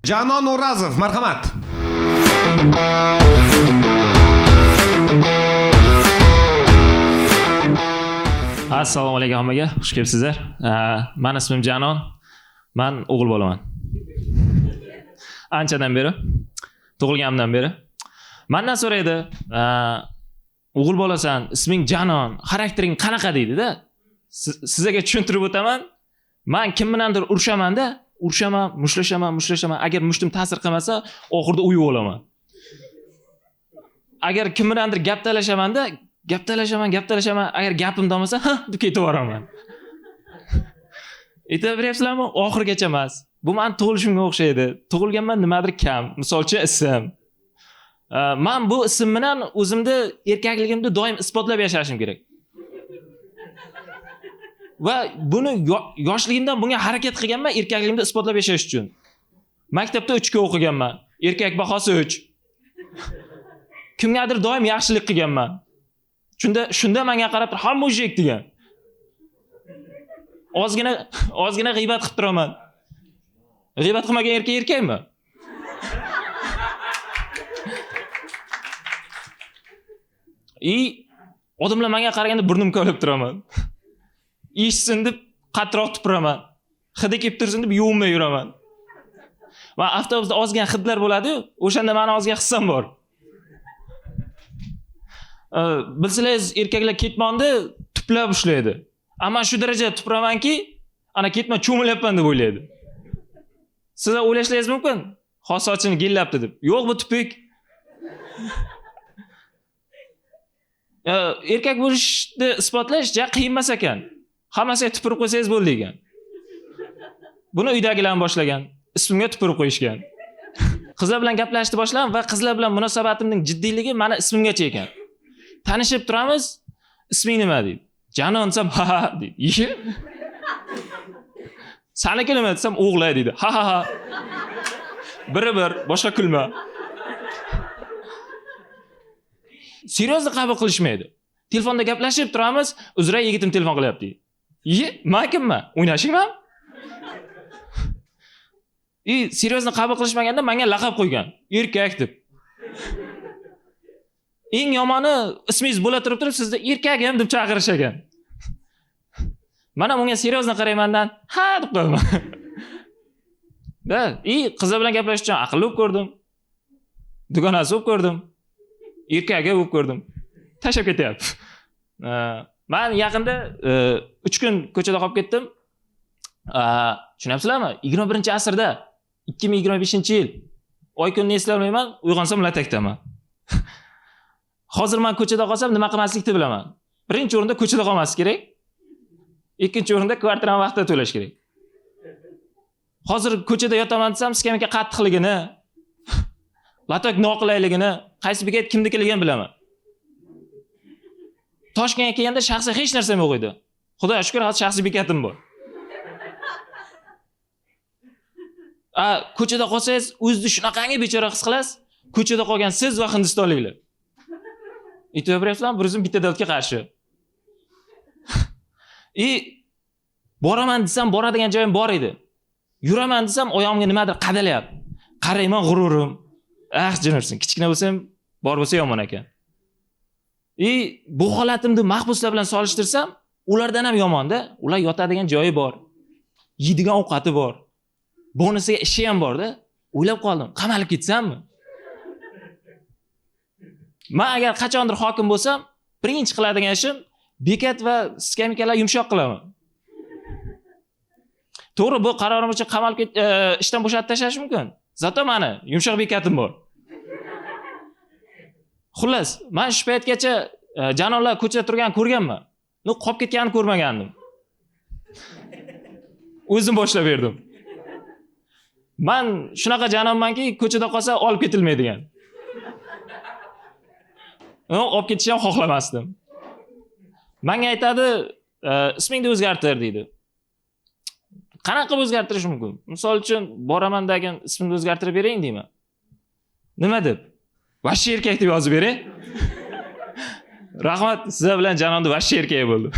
Janon O'razov, marhamat. Assalomu alaykum hammaga, xush kelibsizlar. Men ismim Janon. Men o'g'il bo'laman. Anchadan beri, tug'ilganimdan beri. Mendan so'raydi, o'g'il bo'lasan, isming Janon, xaraktering qanaqa deydi-da. Sizga tushuntirib o'taman. Men kim bilandir urushaman-da, mushlashaman. Agar mushtim ta'sir qilmasa, oxirida uyib olaman. Agar kim bilandir gap talashamanda, gap talashaman. Agar gapim domasa, deb ketib boraman. Aytaverasizlarmi? Oxirgacha emas. Bu men tug'ilishimga o'xshaydi. Tug'ilganman nimadir kam. Misolchi ism. Men bu ism bilan o'zimni erkakligimni doim isbotlab yashashim kerak. Va buni yoshligimdan bunga harakat qilganman erkakligimni isbotlab yashash uchun. Maktabda 3 ga o'qiganman. Erkak bahosi 3. Kimgadir doim yaxshilik qilganman. Shunda menga qarab turib, "Ha, mujik" degan. Ozgina g'iybat qilib turaman. G'iybat qilmagan erkakmi? Odamlar menga qaraganda burnim kovlab turaman. Eshitsin deb qattiqroq tupuraman. Hidi kelib tursin deb yuvinmay yuraman. Va avtobusda ozgina hidlar bo'ladi-yu, o'shanda meni ozgina hissam bor. Bilsangiz, erkaklar ketmonni tuplab ushlaydi. Ammo shu darajada tupuramanki, ana ketma cho'milyapman deb o'ylaydi. Sizlar o'ylashingiz mumkin, hozir sochini gellabdi deb. Yo'q, bu tupik. Erkak bo'lishni isbotlash juda qiyin emas ekan. Hammasiga tupurib qo'ysangiz bo'ldi ekan. Buni uydagilar boshlagan. Ismimga tupurib qo'yishgan. Qizlar bilan gaplashishni boshladim va qizlar bilan munosabatimning jiddiyligi meni ismimgacha ekan. Tanishib turamiz, isming nima deydi. Janon desam, ha deydi. Saniki nima desam, o'g'lay deydi. Ha. Bir, boshqa kulma. Seriozli qabul qilishmaydi. Telefonda gaplashib turamiz, uzra yigitim telefon qilyapti. Men kimman? O'ynashingmi? Seriozli qabul qilishmaganda menga laqab qo'ygan. Erkak deb. Eng yomoni ismingiz bo'la turib sizni erkagim deb chaqirish ekan. Mana bunga seriozli qaraymandan, ha deb qo'yaman. Qizlar bilan gaplash uchun aqlli bo'lib ko'rdim. Dugonasi bo'lib ko'rdim. Erkagi bo'lib ko'rdim. Tashab ketyapti. Men yaqinda 3 kun ko'chada qolib ketdim. Tushunyapsizlarmi? 21-asrda 2025-yil. Oy kunni eslolmayman, uyg'onsam latakdaman. Hozir men ko'chada qolsam nima qilmaslikni bilaman. Birinchi o'rinda ko'chada qolmaslik kerak. Ikkinchi o'rinda kvartirani vaqtida to'lash kerak. Hozir ko'chada yotaman desam, skamka qattiqligini, latak noqulayligini, qaysi bekat kimnikiligini bilaman. Toshkentga kelganda shaxsiy hech narsam yo'q edi. Xudoga shukr, hozir shaxsiy bekatim bor. Ko'chada qolsangiz, o'zingizni shunaqangi bechora his qilasiz. Ko'chada qolgan siz va hindistonliklar. Aytaverasizlarmi, bir o'zim bitta davlatga qarshi. Boraman desam, boradigan joyim bor edi. Yuraman desam, oyog'imga nimadir qadalayapti. Qarayman, g'ururim. Jinursin, kichkina bo'lsam, bor bo'lsa yomon ekan. Bu holatimni mahbuslar bilan solishtirsam, ulardan ham yomon-da. Ular yotadigan joyi bor. Yeydigan ovqati bor. Bonusiga ishi ham bor-da. O'ylab qoldim, qamalib ketsammi? Men agar qachondir hokim bo'lsam, birinchi qiladigan ishim bekat va skamikalar yumshoq qilaman. To'g'ri, bu qarorim uchun qamalib ishdan bo'shatib tashlash mumkin. Zato meni yumshoq bekatim bor. Xullas, men shu paytgacha janonlar ko'chada turgan ko'rganman. Qolib ketganini ko'rmagandim. O'zim boshlab berdim. Men shunaqa janonmanki, ko'chada qolsa olib ketilmaydigan. Olib ketishni ham xohlamasdim. Menga aytadi, ismingni o'zgartir deydi. Qanaqa o'zgartirish mumkin? Misol uchun, boraman degan ismini o'zgartirib bering deyman. Nima deb? Vashshi erkak deb yozib bering. Rahmat, sizlar bilan janonda vashshi erkak bo'ldi.